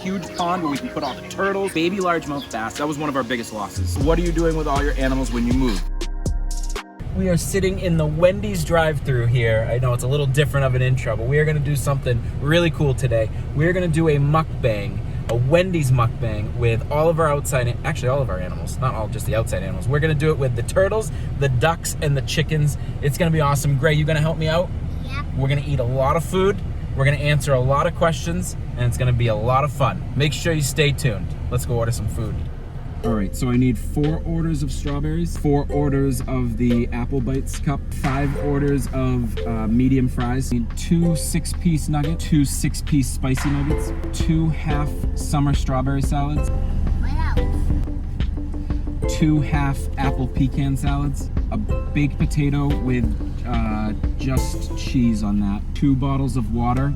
huge pond where we can put all the turtles, baby largemouth bass. That was one of our biggest losses. What are you doing with all your animals when you move? We are sitting in the Wendy's drive-thru here. I know it's a little different of an intro, but we are gonna do something really cool today. We're gonna do a mukbang, a Wendy's mukbang with all of our outside, actually all of our animals, not all, just the outside animals. We're gonna do it with the turtles, the ducks, and the chickens. It's gonna be awesome. Gray, you gonna help me out? Yep. We're gonna eat a lot of food. We're gonna answer a lot of questions, and it's gonna be a lot of fun. Make sure you stay tuned. Let's go order some food. All right, so I need 4 orders of strawberries, 4 orders of the Apple Bites cup, 5 orders of medium fries, I need 2 6-piece nuggets, 2 6-piece spicy nuggets, 2 half summer strawberry salads, 2 half apple pecan salads, a baked potato with just cheese on that, 2 bottles of water.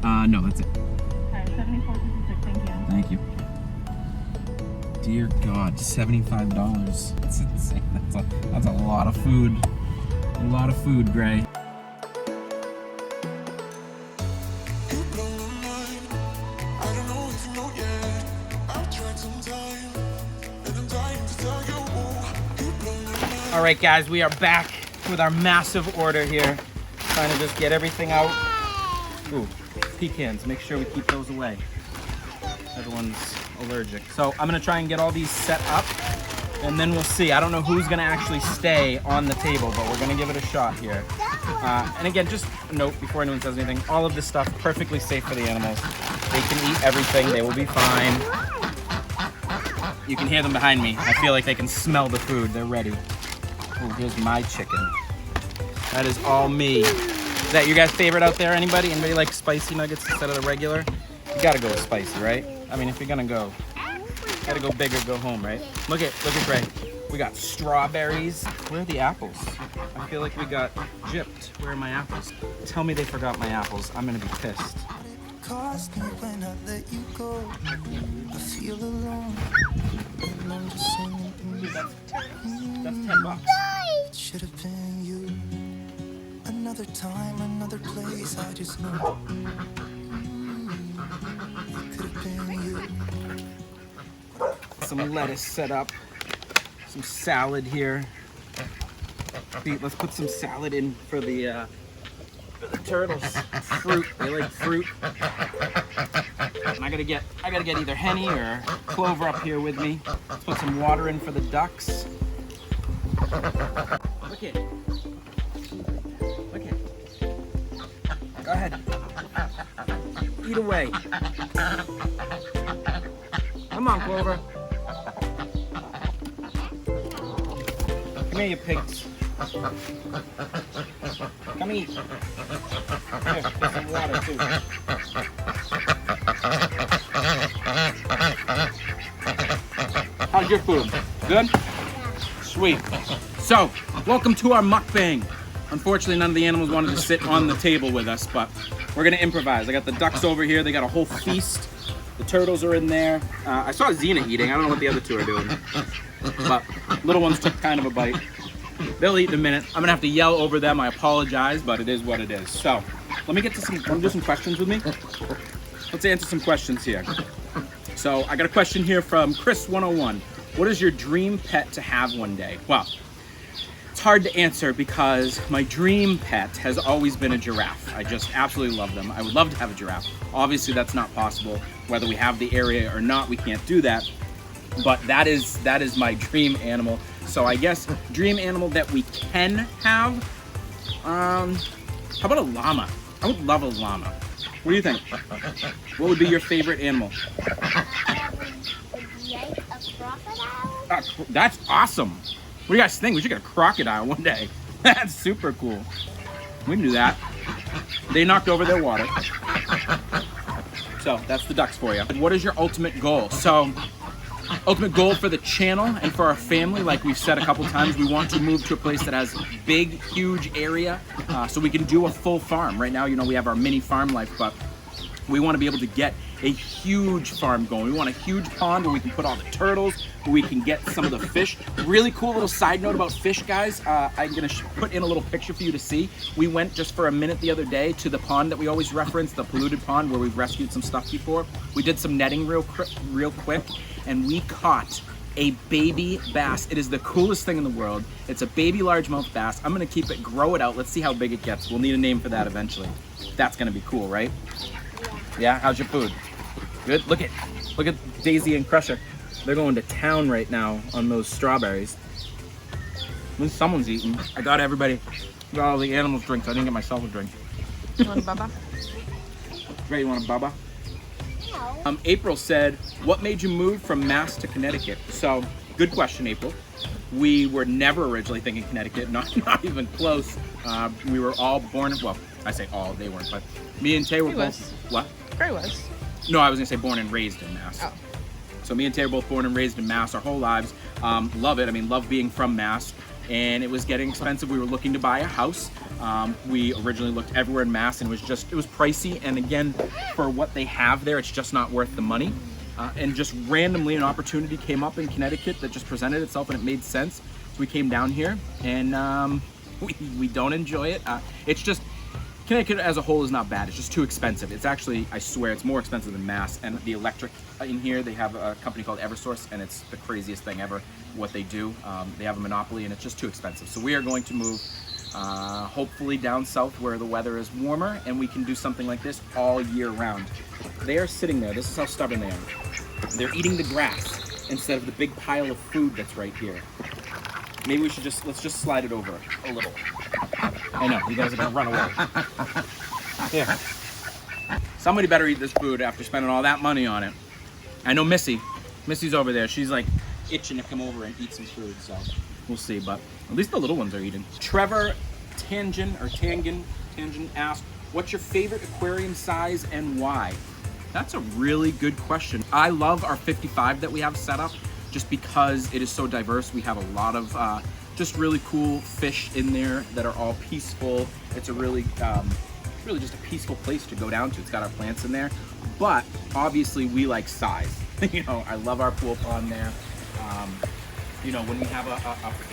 No, that's it. Okay, 74.56, thank you. Thank you. Dear God, $75. That's insane. That's a lot of food. A lot of food, Gray. All right, guys, we are back with our massive order here. Trying to just get everything out. Ooh, pecans. Make sure we keep those away. Everyone's allergic. So I'm gonna try and get all these set up, and then we'll see. I don't know who's gonna actually stay on the table, but we're gonna give it a shot here. And again, just a note before anyone says anything, all of this stuff perfectly safe for the animals. They can eat everything, they will be fine. You can hear them behind me. I feel like they can smell the food, they're ready. Oh, here's my chicken. That is all me. Is that your guys' favorite out there, anybody? Anybody like spicy nuggets instead of the regular? You gotta go with spicy, right? I mean, if you're gonna go, you gotta go big or go home, right? Look at Gray. We got strawberries. Where are the apples? I feel like we got gypped. Where are my apples? Tell me they forgot my apples. I'm gonna be pissed. Cost me when I let you go. I feel alone. And I'm just singing. Dude, that's $10. Should have been you. Another time, another place. I just know. Could have been you. Some lettuce set up. Some salad here. Pete, let's put some salad in for the turtles. Fruit. They like fruit. And I gotta get either Henny or Clover up here with me. Let's put some water in for the ducks. Look it. Look it. Go ahead. Eat away. Come on, Clover. Come here, you pigs. Come eat. Here, get some water too. How's your food? Good? Sweet. So, welcome to our mukbang. Unfortunately, none of the animals wanted to sit on the table with us, but we're gonna improvise. I got the ducks over here. They got a whole feast. The turtles are in there. I saw Xena eating. I don't know what the other 2 are doing. But little ones took kind of a bite. They'll eat in a minute. I'm gonna have to yell over them. I apologize, but it is what it is. So, let me get to want to do some questions with me? Let's answer some questions here. So, I got a question here from Chris101. What is your dream pet to have one day? Well, it's hard to answer because my dream pet has always been a giraffe. I just absolutely love them. I would love to have a giraffe. Obviously, that's not possible. Whether we have the area or not, we can't do that. But that is my dream animal. So I guess dream animal that we can have. How about a llama? I would love a llama. What do you think? What would be your favorite animal? Like a crocodile? That's awesome. What do you guys think? We should get a crocodile one day. That's super cool. We can do that. They knocked over their water. So that's the ducks for you. What is your ultimate goal? So ultimate goal for the channel and for our family, like we've said a couple times, we want to move to a place that has big, huge area so we can do a full farm. Right now, you know, we have our mini farm life, but We want to be able to get a huge farm going. We want a huge pond where we can put all the turtles, where we can get some of the fish. Really cool little side note about fish, guys. I'm gonna put in a little picture for you to see. We went just for a minute the other day to the pond that we always reference, the polluted pond where we've rescued some stuff before. We did some netting real quick, and we caught a baby bass. It is the coolest thing in the world. It's a baby largemouth bass. I'm gonna keep it, grow it out. Let's see how big it gets. We'll need a name for that eventually. That's gonna be cool, right? Yeah, how's your food? Good? Look at Daisy and Crusher. They're going to town right now on those strawberries. At least someone's eating. I got everybody, got all the animals drinks. I didn't get myself a drink. You want a bubba? Ray, you want a bubba? No. April said, what made you move from Mass to Connecticut? So, good question, April. We were never originally thinking Connecticut, not even close. We were all born, well, I say all, they weren't, but me and Tay were both. What? Gray was. No, I was gonna say born and raised in Mass. Oh. So me and Tay were both born and raised in Mass our whole lives. Love it. I mean, love being from Mass. And it was getting expensive. We were looking to buy a house. We originally looked everywhere in Mass, and it was pricey. And again, for what they have there, it's just not worth the money. And just randomly, an opportunity came up in Connecticut that just presented itself, and it made sense. So we came down here, and we don't enjoy it. It's just, Connecticut as a whole is not bad. It's just too expensive. It's actually, I swear, it's more expensive than Mass. And the electric in here, they have a company called Eversource, and it's the craziest thing ever, what they do. They have a monopoly, and it's just too expensive. So we are going to move, hopefully down south where the weather is warmer, and we can do something like this all year round. They are sitting there. This is how stubborn they are. They're eating the grass instead of the big pile of food that's right here. Maybe we should let's just slide it over a little. I know, you guys are gonna run away. Here. Somebody better eat this food after spending all that money on it. I know Missy's over there. She's like itching to come over and eat some food, so we'll see, but at least the little ones are eating. Trevor Tangen asked, what's your favorite aquarium size and why? That's a really good question. I love our 55 that we have set up just because it is so diverse. We have a lot of just really cool fish in there that are all peaceful. It's a really just a peaceful place to go down to. It's got our plants in there, but obviously we like size. You know, I love our pool pond there. You know, when we have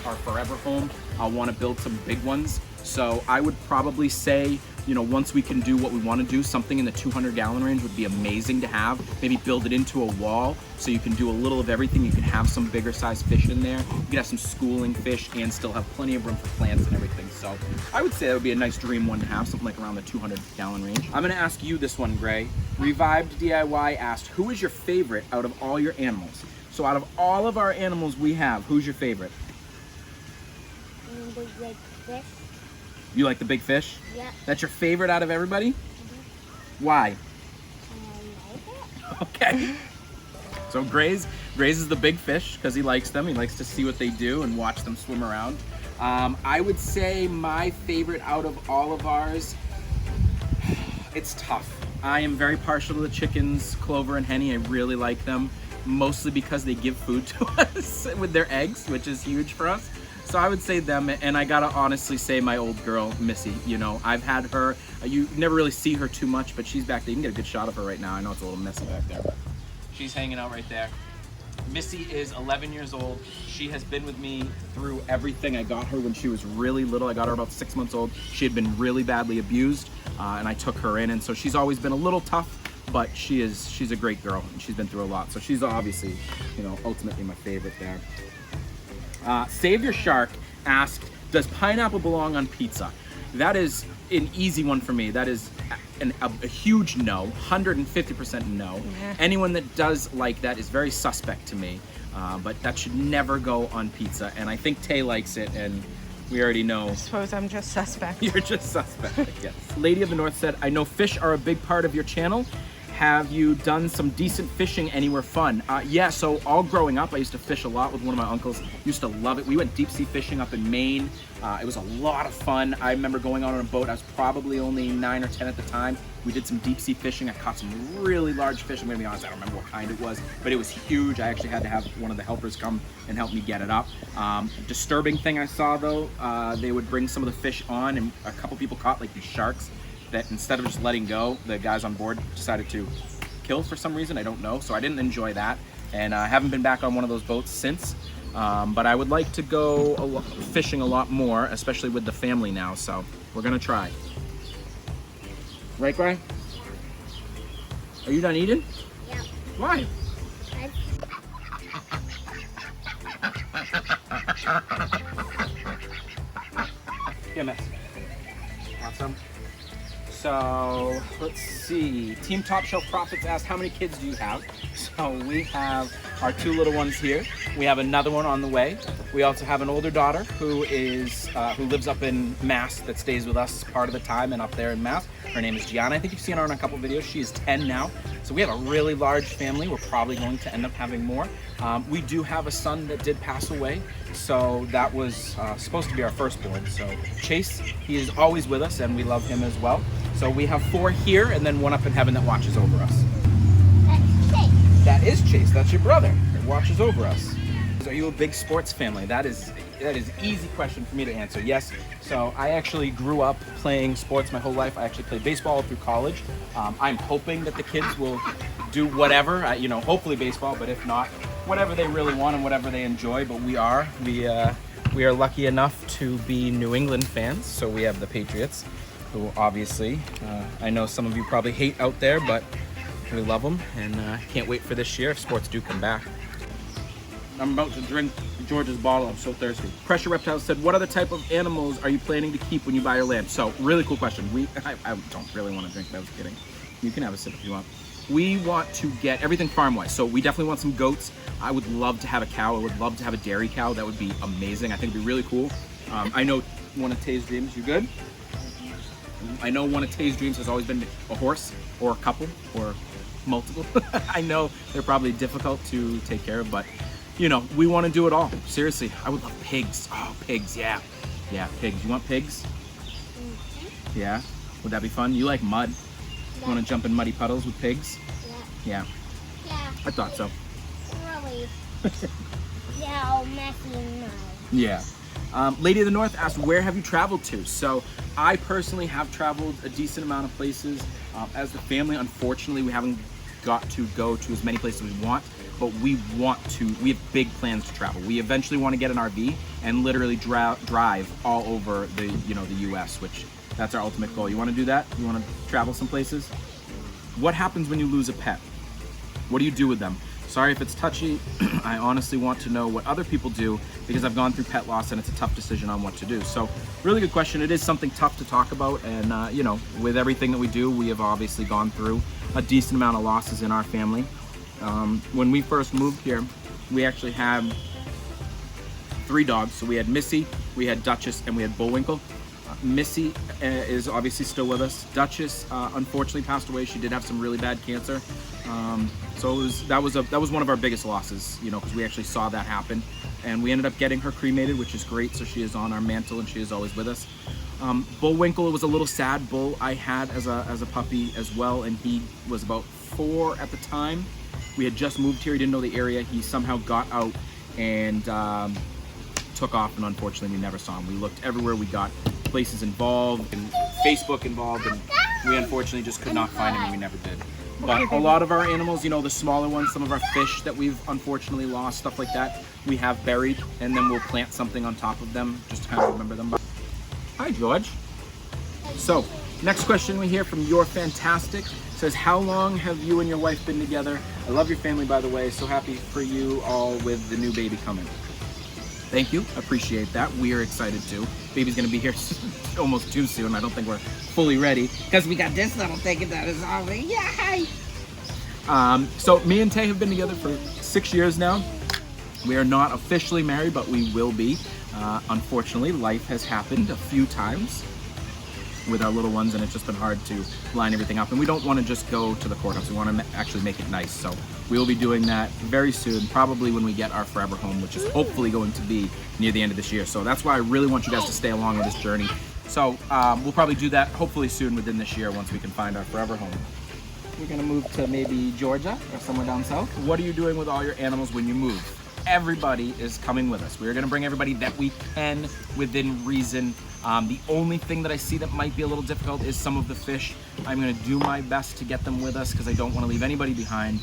our forever home, I'll want to build some big ones. So I would probably say, you know, once we can do what we want to do, something in the 200-gallon range would be amazing to have. Maybe build it into a wall so you can do a little of everything. You can have some bigger size fish in there. You can have some schooling fish and still have plenty of room for plants and everything. So I would say that would be a nice dream one to have, something like around the 200-gallon range. I'm going to ask you this one, Gray. Revived DIY asked, who is your favorite out of all your animals? So out of all of our animals we have, who's your favorite? The big fish. You like the big fish? Yeah. That's your favorite out of everybody? Why? I like it. Okay. So Gray's is the big fish because he likes them. He likes to see what they do and watch them swim around. I would say my favorite out of all of ours, it's tough. I am very partial to the chickens, Clover and Henny. I really like them, mostly because they give food to us with their eggs, which is huge for us. So I would say them, and I gotta honestly say my old girl, Missy. You know, I've had her, you never really see her too much, but she's back there. You can get a good shot of her right now. I know it's a little messy back there, but she's hanging out right there. Missy is 11 years old. She has been with me through everything. I got her when she was really little. I got her about 6 months old. She had been really badly abused, and I took her in, and so she's always been a little tough, but she's a great girl, and she's been through a lot. So she's obviously, you know, ultimately my favorite there. Save Your Shark asked, does pineapple belong on pizza? That is an easy one for me. That is a huge no, 150% no. Yeah. Anyone that does like that is very suspect to me, but that should never go on pizza. And I think Tay likes it, and we already know. I suppose I'm just suspect. You're just suspect, I guess. Lady of the North said, I know fish are a big part of your channel. Have you done some decent fishing anywhere fun? Yeah, so all growing up, I used to fish a lot with one of my uncles. Used to love it. We went deep sea fishing up in Maine. It was a lot of fun. I remember going out on a boat. I was probably only 9 or 10 at the time. We did some deep sea fishing. I caught some really large fish. I'm gonna be honest, I don't remember what kind it was, but it was huge. I actually had to have one of the helpers come and help me get it up. Disturbing thing I saw though, they would bring some of the fish on, and a couple people caught like these sharks. that instead of just letting go, the guys on board decided to kill for some reason. I don't know. So I didn't enjoy that. And I haven't been back on one of those boats since. But I would like to go fishing a lot more, especially with the family now. So we're going to try. Right, Brian? Are you done eating? Yeah. Why? Here, miss. Awesome. So, let's see. Team Top Shelf Profits asked, how many kids do you have? So, we have our 2 little ones here. We have another one on the way. We also have an older daughter who lives up in Mass that stays with us part of the time and up there in Mass. Her name is Gianna. I think you've seen her on a couple videos. She is 10 now. So we have a really large family. We're probably going to end up having more. We do have a son that did pass away. So that was supposed to be our firstborn. So Chase, he is always with us and we love him as well. So we have 4 here and then 1 up in heaven that watches over us. That's Chase. That is Chase. That's your brother that watches over us. Are you a big sports family? That is easy question for me to answer. Yes. So I actually grew up playing sports my whole life. I actually played baseball through college. I'm hoping that the kids will do whatever, hopefully baseball, but if not, whatever they really want and whatever they enjoy. But we are lucky enough to be New England fans. So we have the Patriots, who obviously, I know some of you probably hate out there, but we love them and can't wait for this year if sports do come back. I'm about to drink George's bottle. I'm so thirsty. Pressure Reptiles said, what other type of animals are you planning to keep when you buy your land? So, really cool question. I don't really want to drink, but I was kidding. You can have a sip if you want. We want to get everything farm-wise. So we definitely want some goats. I would love to have a cow. I would love to have a dairy cow. That would be amazing. I think it'd be really cool. I know one of Tay's dreams. You good? I know one of Tay's dreams has always been a horse or a couple or multiple. I know they're probably difficult to take care of, but we want to do it all. Seriously, I would love pigs. Oh, pigs, yeah. Yeah, pigs. You want pigs? Mm-hmm. Yeah? Would that be fun? You like mud? Yeah. You want to jump in muddy puddles with pigs? Yeah. Yeah. Yeah. I thought so. Really. They're all messy now. Yeah. Lady of the North asked, where have you traveled to? So I personally have traveled a decent amount of places. As the family, unfortunately, we haven't got to go to as many places as we want. But we have big plans to travel. We eventually want to get an RV and literally drive all over the US, which that's our ultimate goal. You want to do that? You want to travel some places? What happens when you lose a pet? What do you do with them? Sorry if it's touchy. I honestly want to know what other people do because I've gone through pet loss and it's a tough decision on what to do. So really good question. It is something tough to talk about. And with everything that we do, we have obviously gone through a decent amount of losses in our family. When we first moved here, we actually had 3 dogs. So we had Missy, we had Duchess, and we had Bullwinkle. Missy is obviously still with us. Duchess unfortunately passed away. She did have some really bad cancer. So that was one of our biggest losses, because we actually saw that happen. And we ended up getting her cremated, which is great. So she is on our mantle and she is always with us. Bullwinkle, it was a little sad. Bull I had as a puppy as well, and he was about 4 at the time. We had just moved here. He didn't know the area. He somehow got out and took off, and unfortunately we never saw him. We looked everywhere. We got places involved and Facebook involved, and we unfortunately just could not find him, and we never did. But a lot of our animals, the smaller ones, some of our fish that we've unfortunately lost, stuff like that, we have buried, and then we'll plant something on top of them just to kind of remember them. Hi, George. So, next question we hear from You're Fantastic. Says, how long have you and your wife been together? I love your family, by the way. So happy for you all with the new baby coming. Thank you. Appreciate that. We are excited too. Baby's going to be here almost too soon. I don't think we're fully ready because we got this little thing that is already. Yay! So me and Tay have been together for 6 years now. We are not officially married, but we will be. Unfortunately, life has happened a few times with our little ones, and it's just been hard to line everything up. And we don't want to just go to the courthouse. We want to actually make it nice. So we will be doing that very soon, probably when we get our forever home, which is hopefully going to be near the end of this year. So that's why I really want you guys to stay along with this journey. So we'll probably do that hopefully soon within this year once we can find our forever home. We're gonna move to maybe Georgia or somewhere down south. What are you doing with all your animals when you move? everybody is coming with us. We're gonna bring everybody that we can within reason. The only thing that I see that might be a little difficult is some of the fish. I'm gonna do my best to get them with us because I don't wanna leave anybody behind.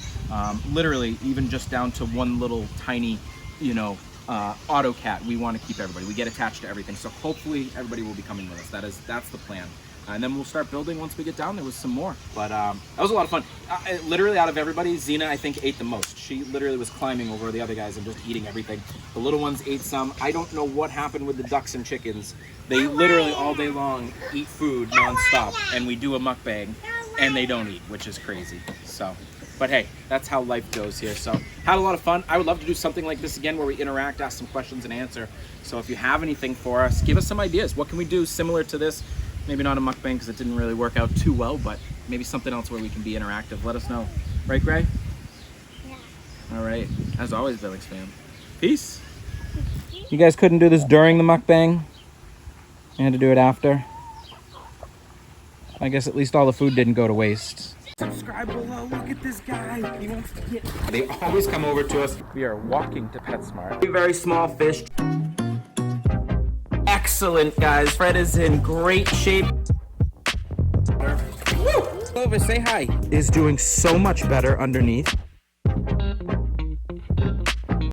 Literally, even just down to one little tiny, you know, AutoCat, we wanna keep everybody. We get attached to everything. So hopefully everybody will be coming with us. That's the plan. And then we'll start building once we get down there with some more. But that was a lot of fun. Literally out of everybody, Xena, I think, ate the most. She literally was climbing over the other guys and just eating everything. The little ones ate some. I don't know what happened with the ducks and chickens. They literally all day long eat food nonstop. And we do a mukbang and they don't eat, which is crazy. So, but hey, that's how life goes here. So, had a lot of fun. I would love to do something like this again where we interact, ask some questions and answer. So if you have anything for us, give us some ideas. What can we do similar to this? Maybe not a mukbang because it didn't really work out too well, but maybe something else where we can be interactive. Let us know. Right, Gray? Yeah. All right. As always, Billings fam. Peace. You guys couldn't do this during the mukbang? You had to do it after? I guess at least all the food didn't go to waste. Subscribe below. Look at this guy. He wants to get... They always come over to us. We are walking to PetSmart. Very small fish. Excellent, guys. Fred is in great shape. Woo! Clovis, say hi. Is doing so much better underneath.